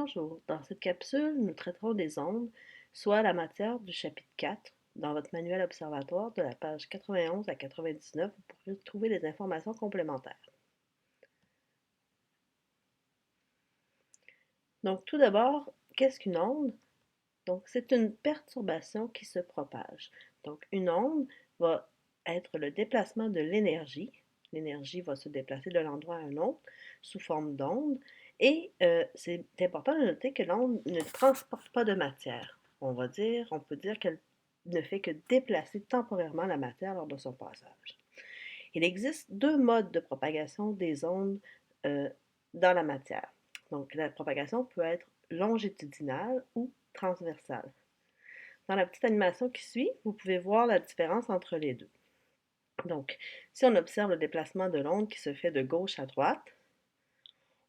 Bonjour, dans cette capsule, nous traiterons des ondes, soit la matière du chapitre 4. Dans votre manuel observatoire de la page 91 à 99, vous pourrez trouver des informations complémentaires. Donc tout d'abord, qu'est-ce qu'une onde? Donc c'est une perturbation qui se propage. Donc une onde va être le déplacement de l'énergie. L'énergie va se déplacer de l'endroit à un autre sous forme d'onde. Et c'est important de noter que l'onde ne transporte pas de matière. On peut dire qu'elle ne fait que déplacer temporairement la matière lors de son passage. Il existe deux modes de propagation des ondes euh, dans la matière. Donc la propagation peut être longitudinale ou transversale. Dans la petite animation qui suit, vous pouvez voir la différence entre les deux. Donc, si on observe le déplacement de l'onde qui se fait de gauche à droite,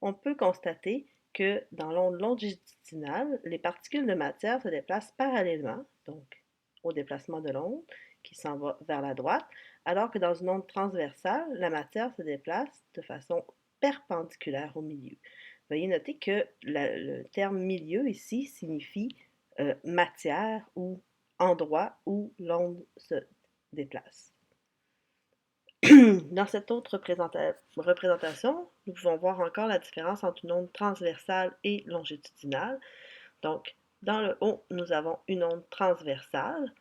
on peut constater que dans l'onde longitudinale, les particules de matière se déplacent parallèlement, donc au déplacement de l'onde qui s'en va vers la droite, alors que dans une onde transversale, la matière se déplace de façon perpendiculaire au milieu. Veuillez noter que le terme milieu ici signifie matière ou endroit où l'onde se déplace. Dans cette autre représentation, nous pouvons voir encore la différence entre une onde transversale et longitudinale. Donc, dans le haut, nous avons une onde transversale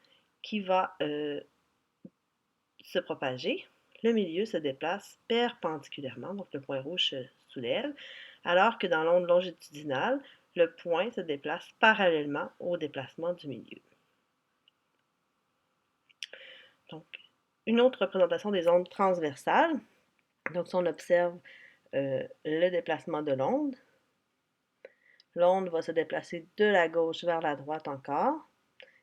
qui va se propager. Le milieu se déplace perpendiculairement, donc le point rouge se soulève, alors que dans l'onde longitudinale, le point se déplace parallèlement au déplacement du milieu. Donc, une autre représentation des ondes transversales. Donc, si on observe le déplacement de l'onde, l'onde va se déplacer de la gauche vers la droite encore.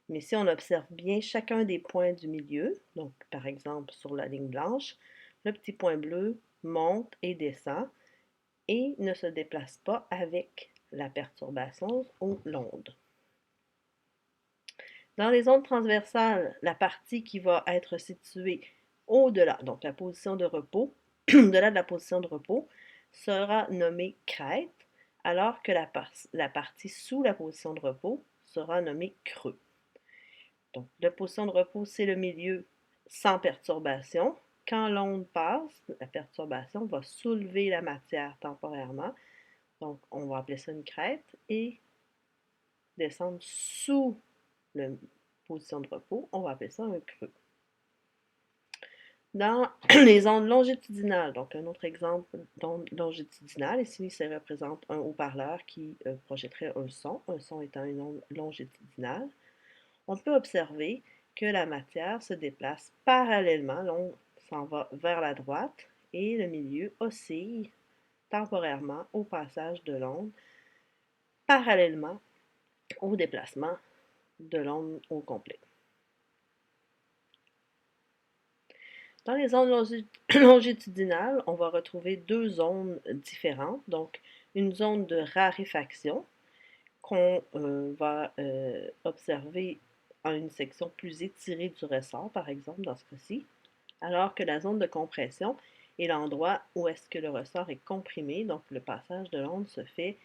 Mais si on observe bien chacun des points du milieu, donc par exemple sur la ligne blanche, le petit point bleu monte et descend et ne se déplace pas avec la perturbation ou l'onde. Dans les ondes transversales, la partie qui va être située au-delà, donc la position de repos, au-delà de la position de repos, sera nommée crête, alors que la partie sous la position de repos sera nommée creux. Donc, la position de repos, c'est le milieu sans perturbation. Quand l'onde passe, la perturbation va soulever la matière temporairement. Donc, on va appeler ça une crête et descendre sous la position de repos, on va appeler ça un creux. Dans les ondes longitudinales, donc un autre exemple d'onde longitudinale, ici ça représente un haut-parleur qui projetterait un son étant une onde longitudinale, on peut observer que la matière se déplace parallèlement, l'onde s'en va vers la droite et le milieu oscille temporairement au passage de l'onde, parallèlement au déplacement de l'onde au complet. Dans les ondes longitudinales, on va retrouver deux zones différentes. Donc, une zone de raréfaction qu'on va observer en une section plus étirée du ressort, par exemple, dans ce cas-ci, alors que la zone de compression est l'endroit où est-ce que le ressort est comprimé, donc le passage de l'onde se fait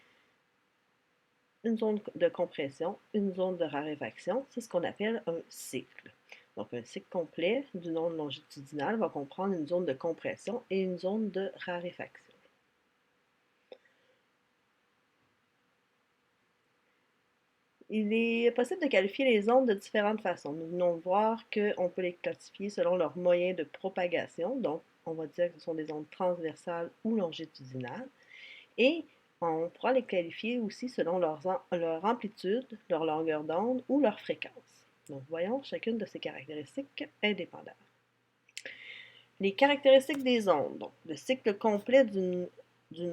une zone de compression, une zone de raréfaction, c'est ce qu'on appelle un cycle. Donc, un cycle complet d'une onde longitudinale va comprendre une zone de compression et une zone de raréfaction. Il est possible de qualifier les ondes de différentes façons. Nous venons de voir qu'on peut les classifier selon leur moyen de propagation. Donc, on va dire que ce sont des ondes transversales ou longitudinales. Et on pourra les qualifier aussi selon leur amplitude, leur longueur d'onde ou leur fréquence. Donc, voyons chacune de ces caractéristiques indépendantes. Les caractéristiques des ondes. Donc, le cycle complet d'une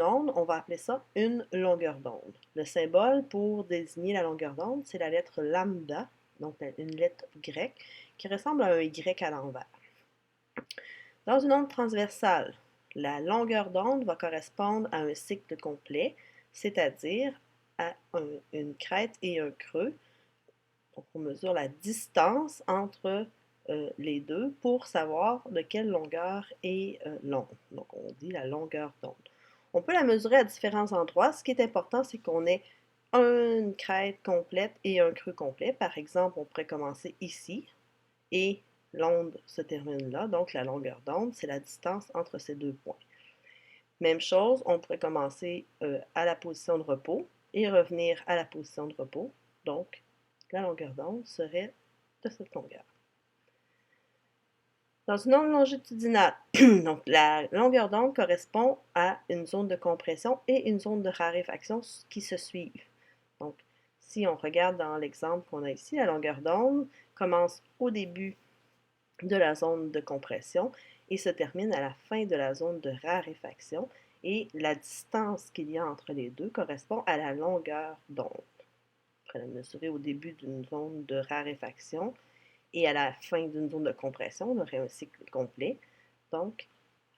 onde, on va appeler ça une longueur d'onde. Le symbole pour désigner la longueur d'onde, c'est la lettre lambda, donc une lettre grecque, qui ressemble à un Y à l'envers. Dans une onde transversale, la longueur d'onde va correspondre à un cycle complet, c'est-à-dire à une crête et un creux. Donc, on mesure la distance entre les deux pour savoir de quelle longueur est l'onde. Donc, on dit la longueur d'onde. On peut la mesurer à différents endroits. Ce qui est important, c'est qu'on ait une crête complète et un creux complet. Par exemple, on pourrait commencer ici et l'onde se termine là. Donc, la longueur d'onde, c'est la distance entre ces deux points. Même chose, on pourrait commencer à la position de repos et revenir à la position de repos. Donc, la longueur d'onde serait de cette longueur. Dans une onde longitudinale, donc la longueur d'onde correspond à une zone de compression et une zone de raréfaction qui se suivent. Donc, si on regarde dans l'exemple qu'on a ici, la longueur d'onde commence au début de la zone de compression et se termine à la fin de la zone de raréfaction. Et la distance qu'il y a entre les deux correspond à la longueur d'onde. On pourrait la mesurer au début d'une zone de raréfaction et à la fin d'une zone de compression, on aurait un cycle complet. Donc,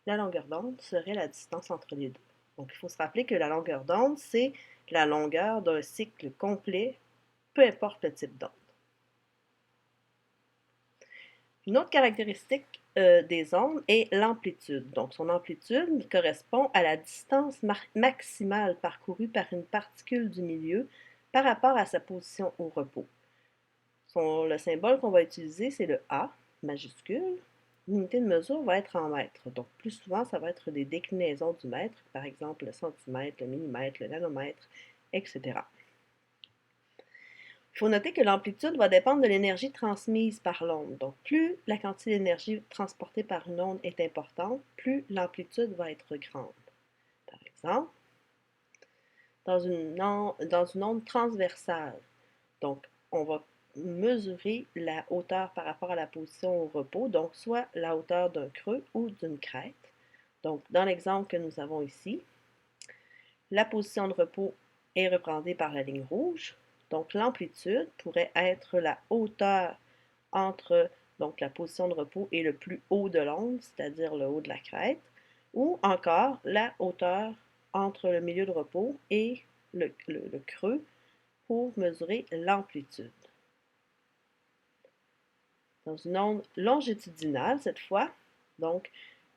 la longueur d'onde serait la distance entre les deux. Donc, il faut se rappeler que la longueur d'onde, c'est la longueur d'un cycle complet, peu importe le type d'onde. Une autre caractéristique des ondes est l'amplitude. Donc, son amplitude correspond à la distance maximale parcourue par une particule du milieu par rapport à sa position au repos. Le symbole qu'on va utiliser, c'est le A majuscule. L'unité de mesure va être en mètres. Donc, plus souvent, ça va être des déclinaisons du mètre, par exemple le centimètre, le millimètre, le nanomètre, etc. Il faut noter que l'amplitude va dépendre de l'énergie transmise par l'onde. Donc, plus la quantité d'énergie transportée par une onde est importante, plus l'amplitude va être grande. Par exemple, dans une onde transversale, donc on va mesurer la hauteur par rapport à la position au repos, donc soit la hauteur d'un creux ou d'une crête. Donc, dans l'exemple que nous avons ici, la position de repos est représentée par la ligne rouge. Donc, l'amplitude pourrait être la hauteur entre donc, la position de repos et le plus haut de l'onde, c'est-à-dire le haut de la crête, ou encore la hauteur entre le milieu de repos et le creux pour mesurer l'amplitude. Dans une onde longitudinale, cette fois, donc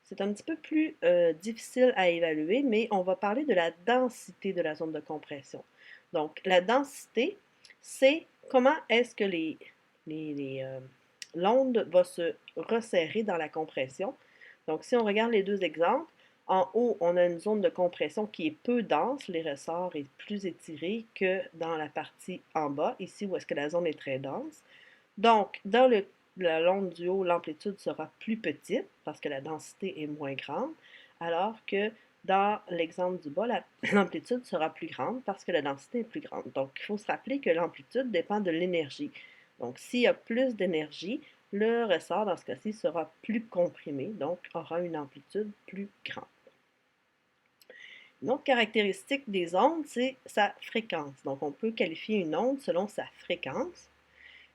c'est un petit peu plus difficile à évaluer, mais on va parler de la densité de la zone de compression. Donc, la densité, c'est comment est-ce que l'onde va se resserrer dans la compression. Donc, si on regarde les deux exemples, en haut, on a une zone de compression qui est peu dense, les ressorts est plus étiré que dans la partie en bas, ici où est-ce que la zone est très dense. Donc, dans la l'onde du haut, l'amplitude sera plus petite parce que la densité est moins grande, alors que dans l'exemple du bas, l'amplitude sera plus grande parce que la densité est plus grande. Donc, il faut se rappeler que l'amplitude dépend de l'énergie. Donc, s'il y a plus d'énergie, le ressort, dans ce cas-ci, sera plus comprimé, donc aura une amplitude plus grande. Une autre caractéristique des ondes, c'est sa fréquence. Donc, on peut qualifier une onde selon sa fréquence.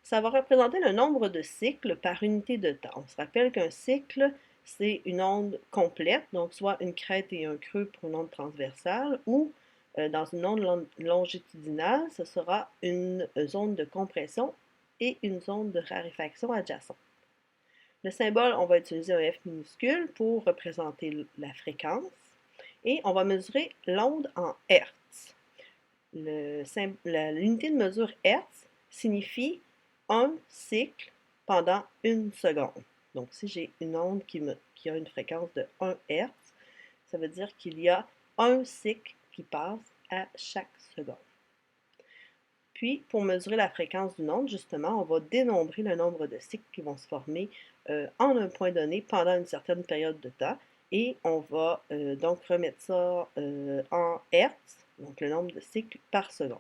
Ça va représenter le nombre de cycles par unité de temps. On se rappelle qu'un cycle, c'est une onde complète, donc soit une crête et un creux pour une onde transversale, ou dans une onde longitudinale, ce sera une zone de compression et une zone de raréfaction adjacente. Le symbole, on va utiliser un F minuscule pour représenter la fréquence et on va mesurer l'onde en Hertz. L'unité de mesure Hertz signifie un cycle pendant une seconde. Donc, si j'ai une onde qui a une fréquence de 1 Hz, ça veut dire qu'il y a un cycle qui passe à chaque seconde. Puis, pour mesurer la fréquence d'une onde, justement, on va dénombrer le nombre de cycles qui vont se former en un point donné pendant une certaine période de temps. Et on va donc remettre ça en Hertz, donc le nombre de cycles par seconde.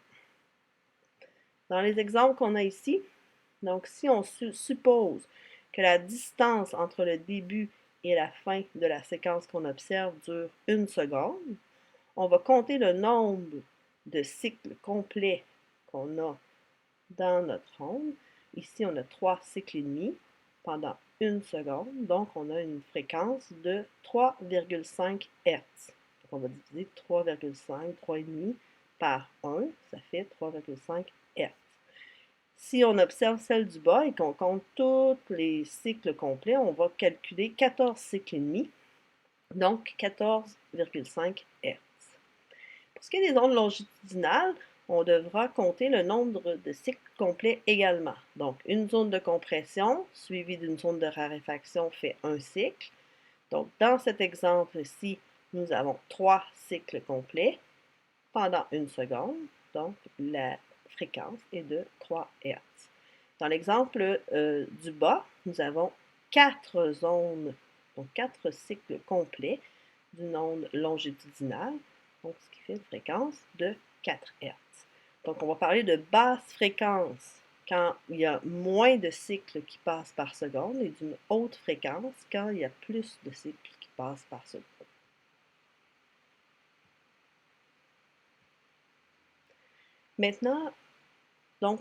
Dans les exemples qu'on a ici, donc si on suppose que la distance entre le début et la fin de la séquence qu'on observe dure une seconde, on va compter le nombre de cycles complets qu'on a dans notre onde. Ici, on a 3 cycles et demi pendant une seconde, donc on a une fréquence de 3,5 Hz. Donc on va diviser 3,5, 3,5 par 1, ça fait 3,5 Hz. Si on observe celle du bas et qu'on compte tous les cycles complets, on va calculer 14 cycles et demi, donc 14,5 Hz. Pour ce qui est des ondes longitudinales, on devra compter le nombre de cycles complets également. Donc, une zone de compression suivie d'une zone de raréfaction fait un cycle. Donc, dans cet exemple-ci, nous avons 3 cycles complets pendant 1 seconde. Donc, la fréquence est de 3 Hz. Dans l'exemple du bas, nous avons 4 zones, donc 4 cycles complets d'une onde longitudinale, donc ce qui fait une fréquence de 4 Hz. Donc, on va parler de basse fréquence quand il y a moins de cycles qui passent par seconde et d'une haute fréquence quand il y a plus de cycles qui passent par seconde. Maintenant, donc,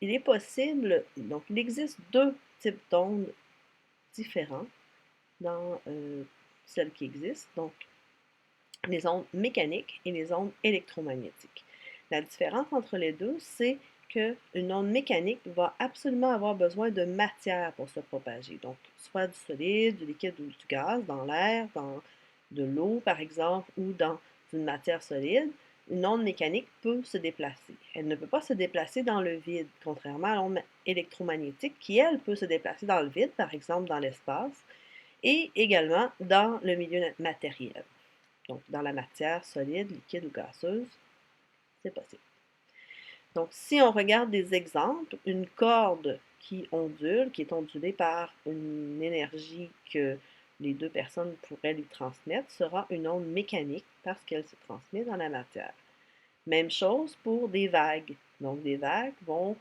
il est possible, donc il existe 2 types d'ondes différents dans celles qui existent, donc les ondes mécaniques et les ondes électromagnétiques. La différence entre les deux, c'est qu'une onde mécanique va absolument avoir besoin de matière pour se propager, donc soit du solide, du liquide ou du gaz, dans l'air, dans de l'eau par exemple, ou dans une matière solide. Une onde mécanique peut se déplacer. Elle ne peut pas se déplacer dans le vide, contrairement à l'onde électromagnétique qui, elle, peut se déplacer dans le vide, par exemple dans l'espace, et également dans le milieu matériel. Donc, dans la matière solide, liquide ou gazeuse, c'est possible. Donc, si on regarde des exemples, une corde qui ondule, qui est ondulée par une énergie que les deux personnes pourraient lui transmettre, sera une onde mécanique parce qu'elle se transmet dans la matière. Même chose pour des vagues. Donc, des vagues vont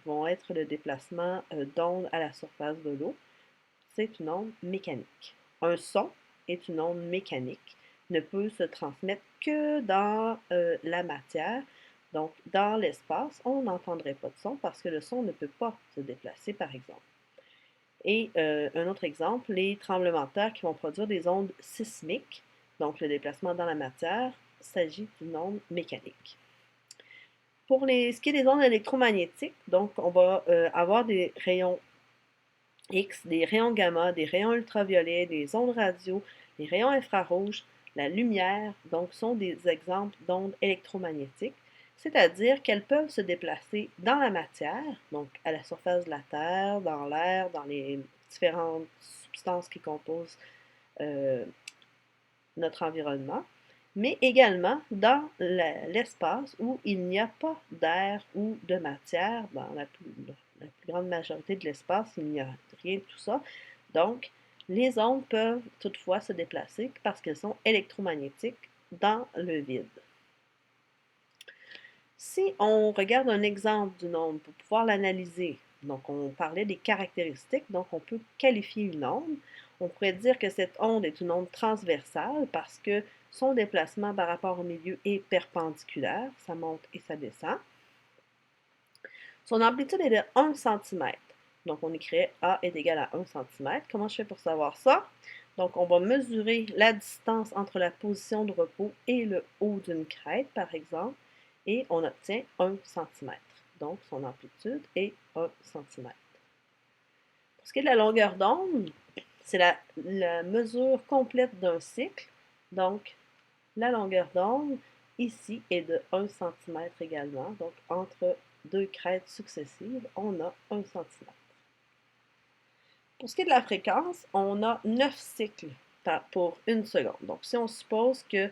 vont être le déplacement d'ondes à la surface de l'eau. C'est une onde mécanique. Un son est une onde mécanique, ne peut se transmettre que dans la matière. Donc, dans l'espace, on n'entendrait pas de son parce que le son ne peut pas se déplacer, par exemple. Et un autre exemple, les tremblements de terre qui vont produire des ondes sismiques, donc le déplacement dans la matière, s'agit d'une onde mécanique. Pour ce qui est des ondes électromagnétiques, donc on va avoir des rayons X, des rayons gamma, des rayons ultraviolets, des ondes radio, les rayons infrarouges, la lumière, donc sont des exemples d'ondes électromagnétiques, c'est-à-dire qu'elles peuvent se déplacer dans la matière, donc à la surface de la Terre, dans l'air, dans les différentes substances qui composent euh, notre environnement, mais également dans l'espace où il n'y a pas d'air ou de matière. Dans la plus grande majorité de l'espace, il n'y a rien de tout ça. Donc, les ondes peuvent toutefois se déplacer parce qu'elles sont électromagnétiques dans le vide. Si on regarde un exemple d'une onde pour pouvoir l'analyser, donc on parlait des caractéristiques, donc on peut qualifier une onde. On pourrait dire que cette onde est une onde transversale parce que son déplacement par rapport au milieu est perpendiculaire, ça monte et ça descend. Son amplitude est de 1 cm. Donc on écrit A est égal à 1 cm. Comment je fais pour savoir ça? Donc on va mesurer la distance entre la position de repos et le haut d'une crête, par exemple, et on obtient 1 cm. Donc son amplitude est 1 cm. Pour ce qui est de la longueur d'onde, c'est la mesure complète d'un cycle. Donc, la longueur d'onde, ici, est de 1 cm également. Donc, entre deux crêtes successives, on a 1 cm. Pour ce qui est de la fréquence, on a 9 cycles pour 1 seconde. Donc, si on suppose que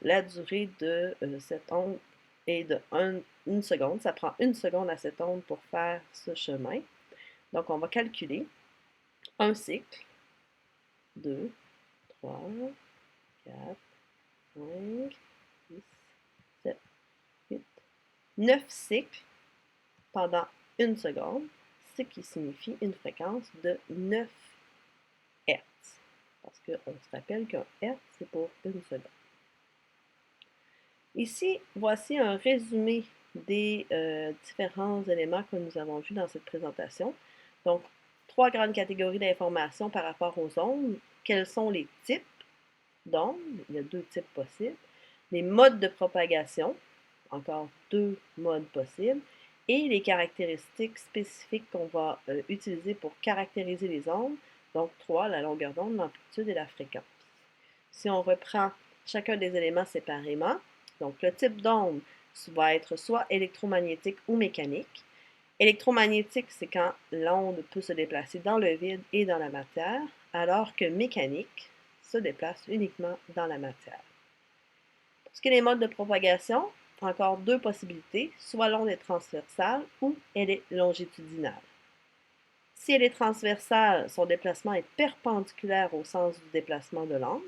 la durée de cette onde est de 1 seconde, ça prend 1 seconde à cette onde pour faire ce chemin. Donc, on va calculer un cycle, 2, 3, 4, 5, 6, 7, 8, 9 cycles pendant 1 seconde, ce qui signifie une fréquence de 9 Hz. Parce qu'on se rappelle qu'un Hz, c'est pour 1 seconde. Ici, voici un résumé des différents éléments que nous avons vus dans cette présentation. Donc, 3 grandes catégories d'informations par rapport aux ondes. Quels sont les types d'ondes? Il y a 2 types possibles. Les modes de propagation, encore 2 modes possibles, et les caractéristiques spécifiques qu'on va utiliser pour caractériser les ondes. Donc, 3, la longueur d'onde, l'amplitude et la fréquence. Si on reprend chacun des éléments séparément, Donc, le type d'onde va être soit électromagnétique ou mécanique. Électromagnétique, c'est quand l'onde peut se déplacer dans le vide et dans la matière, alors que mécanique se déplace uniquement dans la matière. Pour ce qui est des modes de propagation, encore deux possibilités, soit l'onde est transversale ou elle est longitudinale. Si elle est transversale, son déplacement est perpendiculaire au sens du déplacement de l'onde.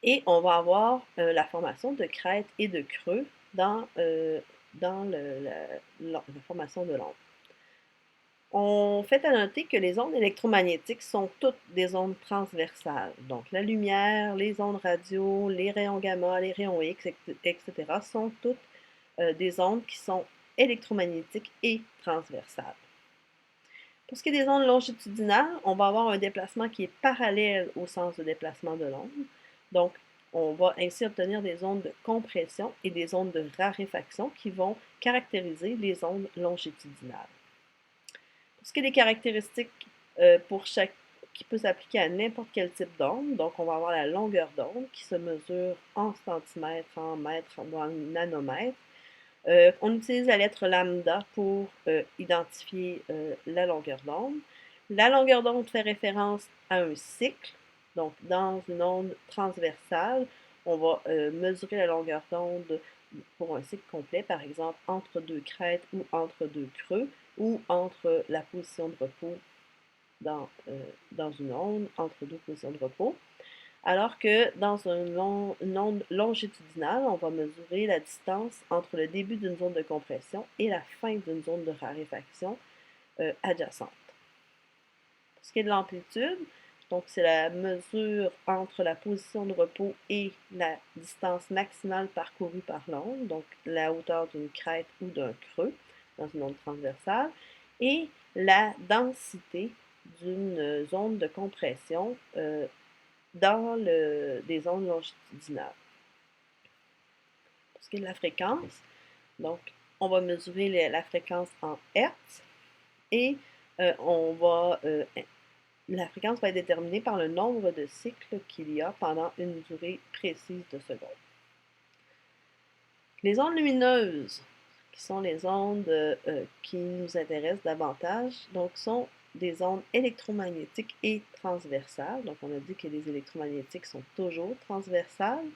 Et on va avoir la formation de crêtes et de creux dans la formation de l'onde. On fait à noter que les ondes électromagnétiques sont toutes des ondes transversales. Donc la lumière, les ondes radio, les rayons gamma, les rayons X, etc. sont toutes des ondes qui sont électromagnétiques et transversales. Pour ce qui est des ondes longitudinales, on va avoir un déplacement qui est parallèle au sens de déplacement de l'onde. Donc, on va ainsi obtenir des ondes de compression et des ondes de raréfaction qui vont caractériser les ondes longitudinales. Pour ce qui est des caractéristiques qui peut s'appliquer à n'importe quel type d'onde, donc on va avoir la longueur d'onde qui se mesure en centimètres, en mètres ou en nanomètres. On utilise la lettre lambda pour identifier la longueur d'onde. La longueur d'onde fait référence à un cycle. Donc, dans une onde transversale, on va mesurer la longueur d'onde pour un cycle complet, par exemple entre deux crêtes ou entre deux creux, ou entre la position de repos dans une onde, entre deux positions de repos. Alors que dans une onde longitudinale, on va mesurer la distance entre le début d'une zone de compression et la fin d'une zone de raréfaction adjacente. Pour ce qui est de l'amplitude, donc c'est la mesure entre la position de repos et la distance maximale parcourue par l'onde, donc la hauteur d'une crête ou d'un creux dans une onde transversale, et la densité d'une zone de compression dans des ondes longitudinales. Pour ce qui est de la fréquence, donc on va mesurer la fréquence en Hertz et la fréquence va être déterminée par le nombre de cycles qu'il y a pendant une durée précise de secondes. Les ondes lumineuses, qui sont les ondes qui nous intéressent davantage, donc sont des ondes électromagnétiques et transversales. Donc, on a dit que les électromagnétiques sont toujours transversales,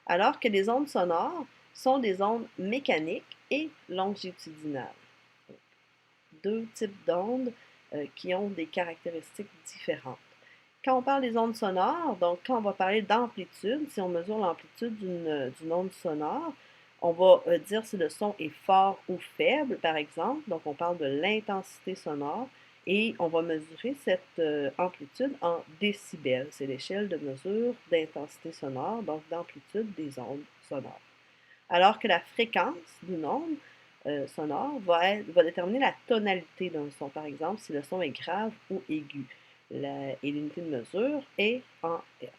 alors que les ondes sonores sont des ondes mécaniques et longitudinales. Donc, deux types d'ondes qui ont des caractéristiques différentes. Quand on parle des ondes sonores, donc quand on va parler d'amplitude, si on mesure l'amplitude d'une onde sonore, on va dire si le son est fort ou faible, par exemple. Donc, on parle de l'intensité sonore et on va mesurer cette amplitude en décibels. C'est l'échelle de mesure d'intensité sonore, donc d'amplitude des ondes sonores. Alors que la fréquence d'une onde sonore va déterminer la tonalité d'un son. Par exemple, si le son est grave ou aigu. Et l'unité de mesure est en Hertz.